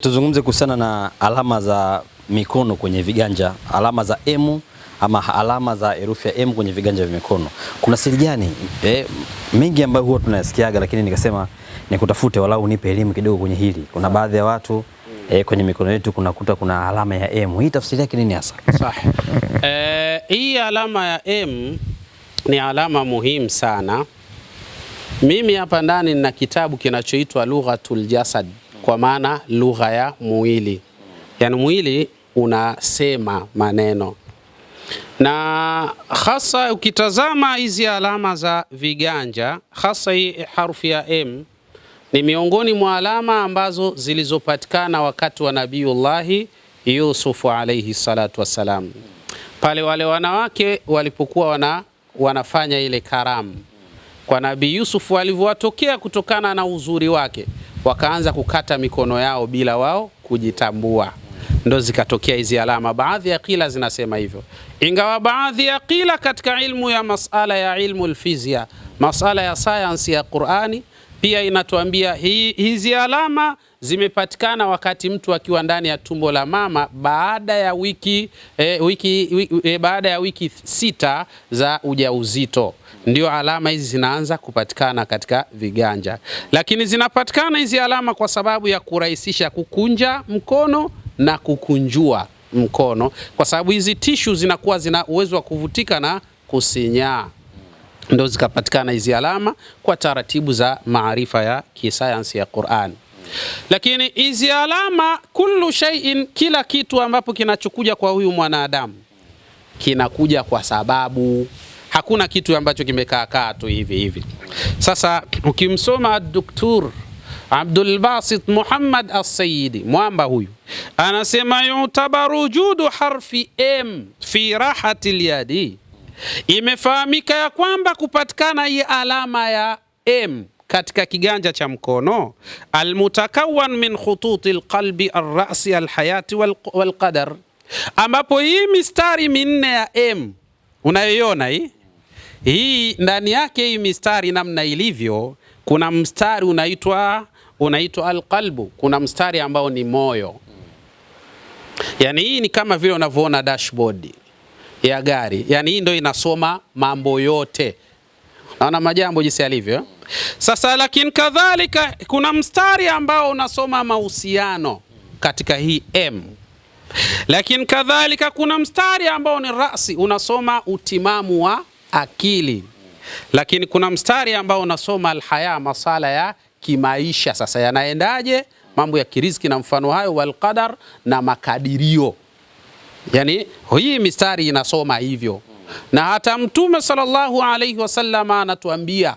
Tuzungumze kuhusiana na alama za mikono kwenye viganja, alama za M ama alama za herufi ya M kwenye viganja vya mikono. Kuna siri gani? Mengi ambayo huwa tunayasikiaga, lakini nikasema nikutafute walau unipe elimu kidogo kwenye hili. Kuna baadhi ya watu kwenye mikono yetu kunakuta kuna alama ya M. Hii tafsiri yake nini hasa? Sahi. Hii alama ya M ni alama muhimu sana. Mimi hapa ndani nina kitabu kinachoitwa Lughatul Jasad, kwa maana lugha ya mwili. Yani mwili unasema maneno. Na hasa ukitazama hizi alama za viganja, hasa hii harufi ya M ni miongoni mwa alama ambazo zilizopatikana wakati wa Nabiullahi Yusuf alayhi salatu wassalam. Pale wale wanawake walipokuwa wanafanya ile karamu kwa Nabii Yusuf, walivyowatokea kutokana na uzuri wake, wakaanza kukata mikono yao bila wao kujitambua. Ndo zikatokea hizi alama. Baadhi ya kila zinasema hivyo, ingawa baadhi ya kila katika ilmu ya masala ya ilmu alfizia, masala ya science ya Qur'ani, pia inatuambia hizi alama zimepatikana wakati mtu akiwa ndani ya tumbo la mama baada ya wiki 6 za ujauzito. Ndio alama hizi zinaanza kupatikana katika viganja. Lakini zinapatikana hizi alama kwa sababu ya kurahisisha kukunja mkono na kukunjua mkono, kwa sababu hizi tishu zinakuwa zina uwezo wa kuvutika na kusinyaa. Ndio zikapatikana hizi alama kwa taratibu za maarifa ya kisayansi ya Qur'an. Lakini hizi alama, kullu shay'in, kila kitu ambapo kinachokuja kwa huyu mwanadamu kinakuja kwa sababu. Hakuna kitu ambacho kimekaa tu hivi. Sasa ukimsoma Dr. Abdul Basit Muhammad As-Sayyidi, mwamba huyu, anasema yutabaru wujudu harfi M fi rahati al-yadi. Imefahamika ya kwamba kupatikana hii alama ya M katika kiganja cha mkono, almutakawan min khututi alqalbi arrasi alhayati walqadar, ambapo hii mistari minne ya M unayoiona hii ndani yake, hii mistari namna ilivyo, kuna mstari unaitwa alqalbu, kuna mstari ambao ni moyo. Yani hii ni kama vile unavyoona dashboard ya gari, yani hii ndio inasoma mambo yote. Naona majambo jinsi yalivyo. Sasa lakini kadhalika kuna mstari ambao unasoma mahusiano katika hii M. Lakini kadhalika kuna mstari ambao ni rasi, unasoma utimamu wa akili. Lakini kuna mstari ambao unasoma alhaya, masala ya kimaisha, sasa yanaendaje, mambo ya kiriziki na mfano hayo, walqadar, na makadirio. Yani hii mistari inasoma hivyo. Na hata Mtume sallallahu alayhi wasallam anatuambia,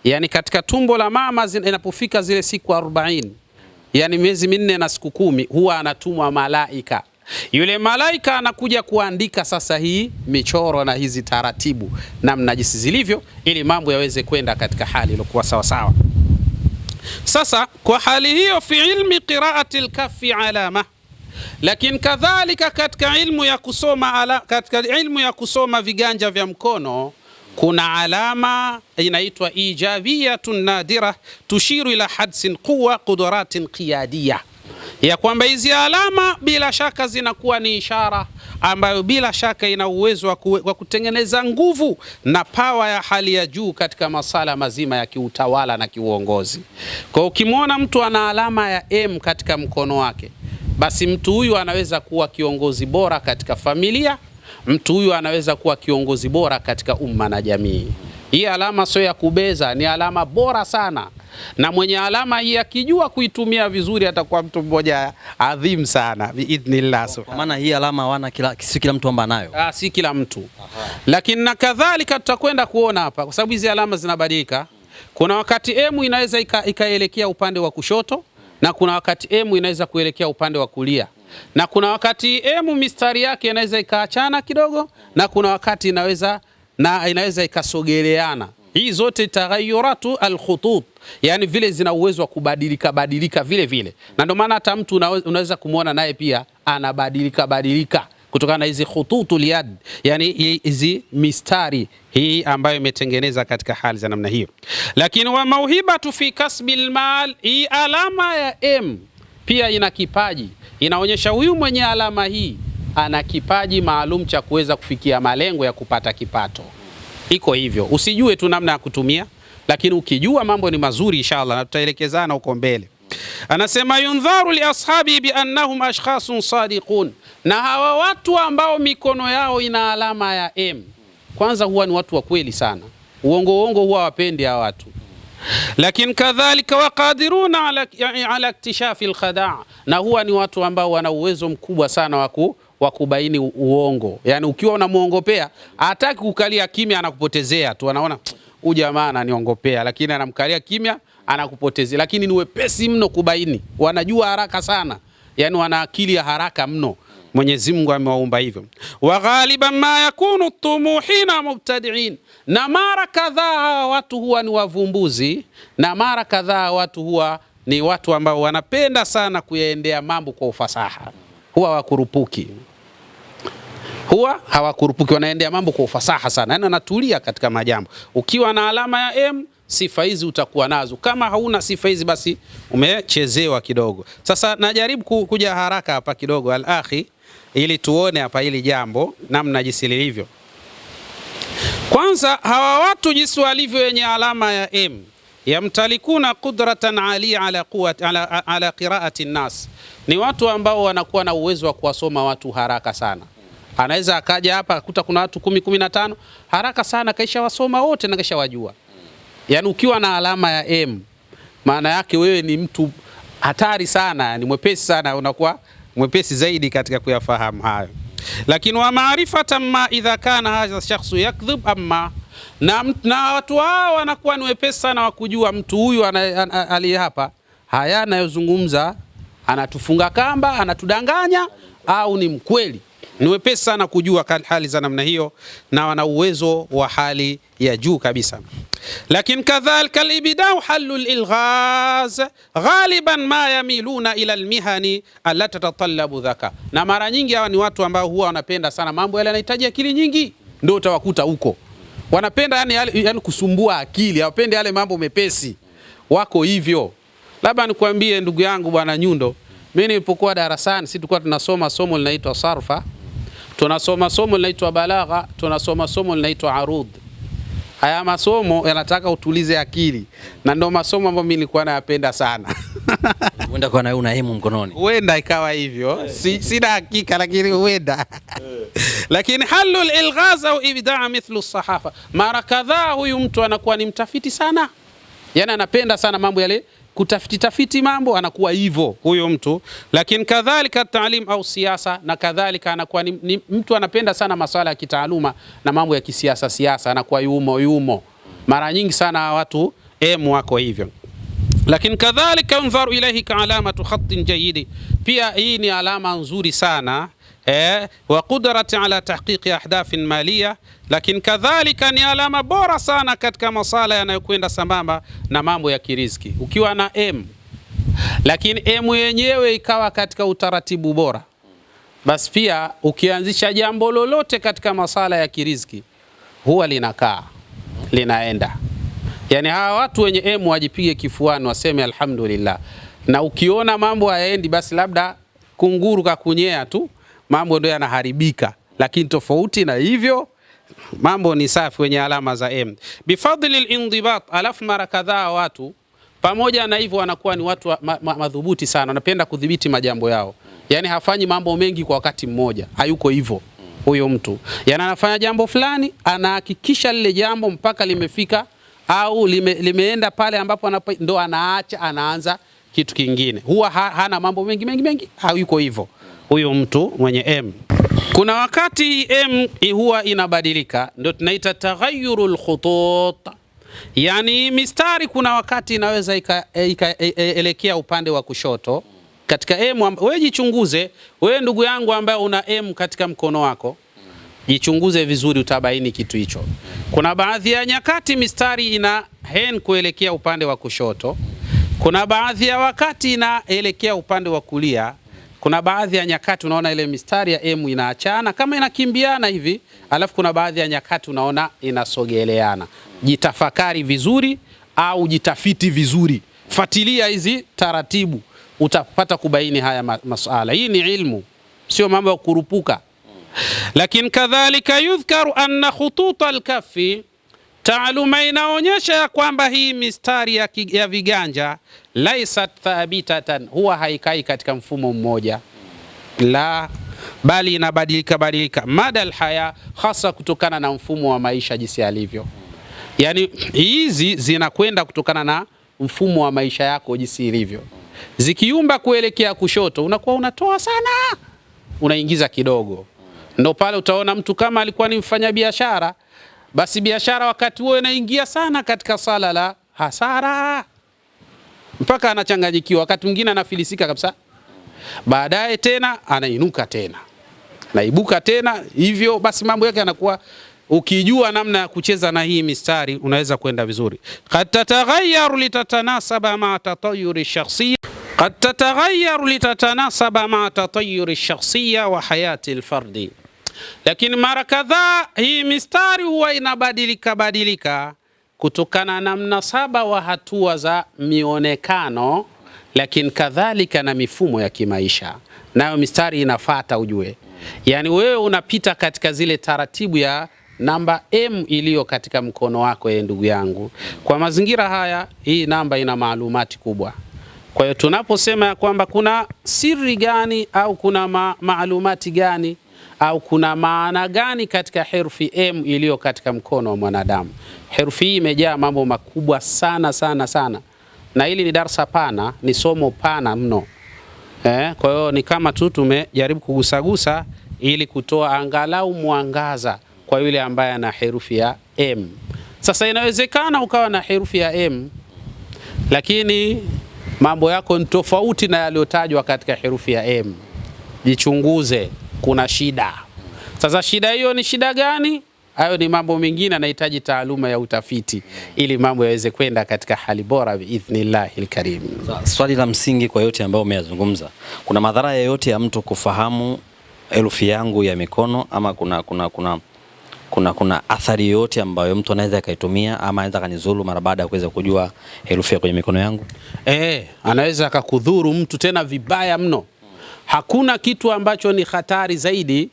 yani katika tumbo la mama inapofika zile siku 40, yani miezi 4 na siku 10, huwa anatumwa malaika. Yule malaika anakuja kuandika sasa hii michoro na hizi taratibu namna jinsi zilivyo, ili mambo yaweze kwenda katika hali iliyokuwa sawa sawa. Sasa kwa hali hiyo, fi ilmi qiraati al-kaffi alama. Lakini kadhalika katika ilmu ya kusoma viganja vya mkono kuna alama inaitwa ijabiyatun nadira tushiru ila hadsin quwa qudratin qiyadiyya, ya kwamba hizi alama bila shaka zinakuwa ni ishara ambayo bila shaka ina uwezo wa kutengeneza nguvu na pawa ya hali ya juu katika masala mazima ya kiutawala na kiuongozi. Kwa ukimwona mtu ana alama ya M katika mkono wake, basi mtu huyu anaweza kuwa kiongozi bora katika familia, mtu huyu anaweza kuwa kiongozi bora katika umma na jamii. Hii alama sio ya kubeza, ni alama bora sana. Na mwenye alama hii akijua kuitumia vizuri atakuwa mtu mmoja adhim sana biidhnillah. Kwa maana hii alama si kila mtu ambaye anayo. Si kila mtu. Lakini na kadhalika tutakwenda kuona hapa, kwa sababu hizi alama zinabadilika. Kuna wakati M inaweza ikaelekea upande wa kushoto, na kuna wakati M inaweza kuelekea upande wa kulia, na kuna wakati M mistari yake inaweza ikaachana kidogo, na kuna wakati inaweza ikasogeleana. Hii zote taghayyuratu alkhutut, yani vile zina uwezo wa kubadilika vile. Na ndio maana hata mtu unaweza kumuona naye pia anabadilika kutokana na hizi khututul yad, yani hizi mistari hii ambayo imetengeneza katika hali za namna hiyo. Lakini wa mauhibatu fi kasbil mal, hii alama ya M pia ina kipaji, inaonyesha huyu mwenye alama hii ana kipaji maalum cha kuweza kufikia malengo ya kupata kipato. Iko hivyo, usijue tu namna ya kutumia, lakini ukijua mambo ni mazuri inshallah, na tutaelekezana huko mbele. Anasema yundharu li ashabi bi annahum ashkhasun sadiqun, na hawa watu ambao mikono yao ina alama ya M kwanza huwa ni watu wa kweli sana, uongo huwa wapendi hawa watu. Lakini kadhalika waqadiruna ala iktishafi alkhadaa, na huwa ni watu ambao wana uwezo mkubwa sana wa kubaini uongo. Yani ukiwa unamuongopea hataki kukalia kimya, anakupotezea tu, anaona huyu jamaa ananiongopea, lakini anamkalia kimya anakupotezea. Lakini ni wepesi mno kubaini, wanajua haraka sana, yani wana akili ya haraka mno. Mwenyezi Mungu amewaumba hivyo. Wa ghaliban ma yakunu tumuhina mubtadi'in, na mara kadhaa watu huwa ni wavumbuzi, na mara kadhaa watu huwa ni watu ambao wanapenda sana kuyaendea mambo kwa ufasaha, huwa hawakurupuki, wanaendea mambo kwa ufasaha sana, yani wanatulia katika majambo. Ukiwa na alama ya M, sifa hizi utakuwa nazo. Kama hauna sifa hizi, basi umechezewa kidogo. Sasa najaribu kuja haraka hapa kidogo al-akhi, ili tuone hapa hili jambo namna jinsi lilivyo. Kwanza hawa watu jinsi walivyo wenye alama ya M, yamtalikuna qudratan ali ala qiraati nas, ni watu ambao wanakuwa na uwezo wa kuwasoma watu haraka sana. Anaweza akaja hapa akuta kuna watu 10-15 haraka sana kaisha wasoma wote na kaisha wajua. Yani ukiwa na alama ya M, maana yake wewe ni mtu hatari sana, ni mwepesi sana, unakuwa mwepesi zaidi katika kuyafahamu hayo. Lakini wa maarifatan ma idha kana hadha shakhsu yakdhib amma, na watu hao wanakuwa ni wepesi sana wa kujua mtu huyu aliye hapa haya anayozungumza anatufunga kamba, anatudanganya au ni mkweli. Ni wepesi sana kujua hali za namna hiyo, na wana uwezo wa hali ya juu kabisa. Lakini kadhalika al-ibda'u hallu al-ilghaz ghaliban ma yamiluna ila al-mihani allati tatalabu dhaka, na mara nyingi hawa ni watu ambao huwa wanapenda sana mambo yale yanahitaji akili nyingi, ndio utawakuta huko wanapenda yani kusumbua akili, hawapendi yale mambo mepesi, wako hivyo. Labda nikwambie ndugu yangu bwana Nyundo, mimi nilipokuwa darasani sisi tulikuwa tunasoma somo linaloitwa sarfa, tunasoma somo linaloitwa balagha, tunasoma somo linaloitwa arud. Haya masomo yanataka utulize akili, na ndio masomo ambayo mimi nilikuwa nayapenda sana. Huenda kwa na una hemu mkononi, huenda ikawa hivyo, sina hakika, lakini huenda. Lakini halul ilghaz au ibdaa mithlu sahafa, mara kadhaa huyu mtu anakuwa ni mtafiti sana, yani anapenda sana mambo yale kutafiti mambo, anakuwa hivyo huyo mtu. Lakini kadhalika taalim au siasa, na kadhalika anakuwa ni mtu anapenda sana masuala ya kitaaluma na mambo ya kisiasa, anakuwa yumo. Mara nyingi sana watu wako hivyo. Lakini kadhalika yunzaru ilayhi ka alamatu khatin jayyid, pia hii ni alama nzuri sana wa qudrati ala tahqiqi ahdafin maliya, lakini kadhalika ni alama bora sana katika masala yanayokwenda sambamba na mambo ya kiriziki. Ukiwa na M, lakini M yenyewe ikawa katika utaratibu bora, basi pia ukianzisha jambo lolote katika masala ya kiriziki huwa linakaa linaenda. Yani hawa watu wenye M wajipige kifuani waseme alhamdulillah. Na ukiona mambo hayaendi, basi labda kunguru kakunyea tu, mambo ndio yanaharibika. Lakini tofauti na hivyo mambo ni safi wenye alama za M. Bifadli al-indibat, alafu mara kadhaa watu pamoja na hivyo wanakuwa ni watu madhubuti sana, wanapenda kudhibiti majambo yao. Yani hafanyi mambo mengi kwa wakati mmoja, hayuko hivyo huyo mtu. Yani anafanya jambo fulani, anahakikisha lile jambo mpaka limefika au limeenda pale ambapo ndo anaacha, anaanza kitu kingine. Huwa hana mambo mengi, hayuko hivyo huyo mtu mwenye M. Kuna wakati M huwa inabadilika, ndio tunaita taghayyurul khutut. Yani mistari kuna wakati inaweza ikaelekea upande wa kushoto katika M. Wewe jichunguze, wewe ndugu yangu ambaye una M katika mkono wako, jichunguze vizuri, utabaini kitu hicho. Kuna baadhi ya nyakati mistari ina hen kuelekea upande wa kushoto, kuna baadhi ya wakati inaelekea upande wa kulia, kuna baadhi ya nyakati unaona ile mistari ya M inaachana kama inakimbiana hivi, alafu kuna baadhi ya nyakati unaona inasogeleana. Jitafakari vizuri au jitafiti vizuri, fuatilia hizi taratibu utapata kubaini haya masuala. Hii ni ilmu, sio mambo ya kurupuka. Lakini kadhalika yudhkaru anna khututa alkafi, taaluma inaonyesha ya kwamba hii mistari ya viganja laisat thabitatan, huwa haikai katika mfumo mmoja, la bali inabadilika badilika mada alhaya, hasa kutokana na mfumo wa maisha jinsi alivyo. Yani hizi zinakwenda kutokana na mfumo wa maisha yako jinsi ilivyo. Zikiumba kuelekea kushoto, unakuwa unatoa sana, unaingiza kidogo. Ndo pale utaona mtu kama alikuwa ni mfanyabiashara, basi biashara wakati huo inaingia sana katika sala la hasara, mpaka anachanganyikiwa, wakati mwingine anafilisika kabisa. Baadaye tena anainuka tena, naibuka tena, hivyo basi mambo yake yanakuwa, ukijua namna ya kucheza na hii mistari unaweza kwenda vizuri. Qad tataghayyar litatanasaba ma tatayyur shakhsiyya, qad tataghayyar litatanasaba ma tatayyur shakhsiyya wa hayati alfardi. Lakini mara kadhaa hii mistari huwa inabadilika badilika kutokana na mnasaba wa hatua za mionekano, lakini kadhalika na mifumo ya kimaisha, nayo mistari inafata ujue. Yani wewe unapita katika zile taratibu ya namba M iliyo katika mkono wako, ndugu yangu. Kwa mazingira haya, hii namba ina maalumati kubwa. Kwa hiyo tunaposema ya kwamba kuna siri gani au kuna maalumati gani au kuna maana gani katika herufi M iliyo katika mkono wa mwanadamu, herufi hii imejaa mambo makubwa sana sana sana, na hili ni darasa pana, ni somo pana mno. Kwa hiyo ni kama tu tumejaribu kugusagusa ili kutoa angalau mwangaza kwa yule ambaye ana herufi ya M. Sasa inawezekana ukawa na herufi ya M, lakini mambo yako ni tofauti na yaliyotajwa katika herufi ya M. Jichunguze, kuna shida. Sasa shida hiyo ni shida gani? Hayo ni mambo mengine, yanahitaji taaluma ya utafiti ili mambo yaweze kwenda katika hali bora biidhnillahil karim. Swali la msingi kwa yote ambayo umeyazungumza, kuna madhara yoyote ya mtu kufahamu herufi yangu ya mikono, ama kuna athari yoyote ambayo mtu anaweza akaitumia ama anaweza kanizuru mara baada ya kuweza kujua herufi ya kwenye mikono yangu? Anaweza akakudhuru mtu tena vibaya mno. Hakuna kitu ambacho ni hatari zaidi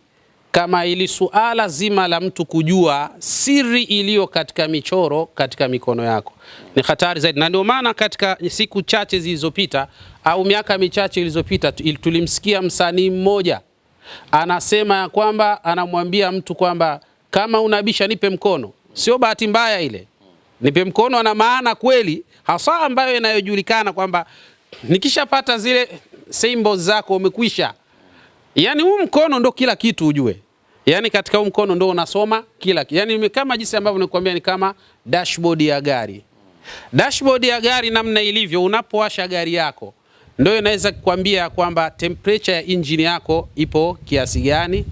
kama ili suala zima la mtu kujua siri iliyo katika michoro katika mikono yako. Ni hatari zaidi, na ndio maana katika siku chache zilizopita au miaka michache ilizopita tulimsikia msanii mmoja anasema ya kwamba, anamwambia mtu kwamba kama unabisha nipe mkono. Sio bahati mbaya ile, nipe mkono ana maana kweli hasa, ambayo inayojulikana kwamba nikishapata zile symbols zako umekwisha. Yani huu mkono ndo kila kitu ujue. Yani katika huu mkono ndo unasoma kila kitu. Yani kama jinsi ambavyo nilikwambia, ni kama dashboard ya gari. Dashboard ya gari namna ilivyo, unapowasha gari yako ndio inaweza kukwambia kwamba temperature ya engine yako ipo kiasi gani,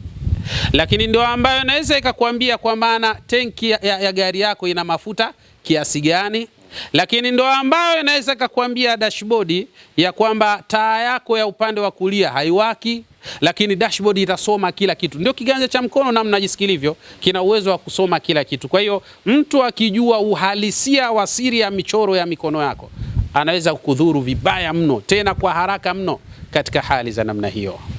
lakini ndio ambayo inaweza ikakwambia kwa maana tenki ya gari yako ina mafuta kiasi gani, lakini ndio ambayo inaweza kukwambia dashboard ya kwamba taa yako ya upande wa kulia haiwaki, lakini dashboard itasoma kila kitu. Ndio kiganja cha mkono namna jisikilivyo, kina uwezo wa kusoma kila kitu. Kwa hiyo mtu akijua uhalisia wa siri ya michoro ya mikono yako, anaweza kukudhuru vibaya mno, tena kwa haraka mno katika hali za namna hiyo.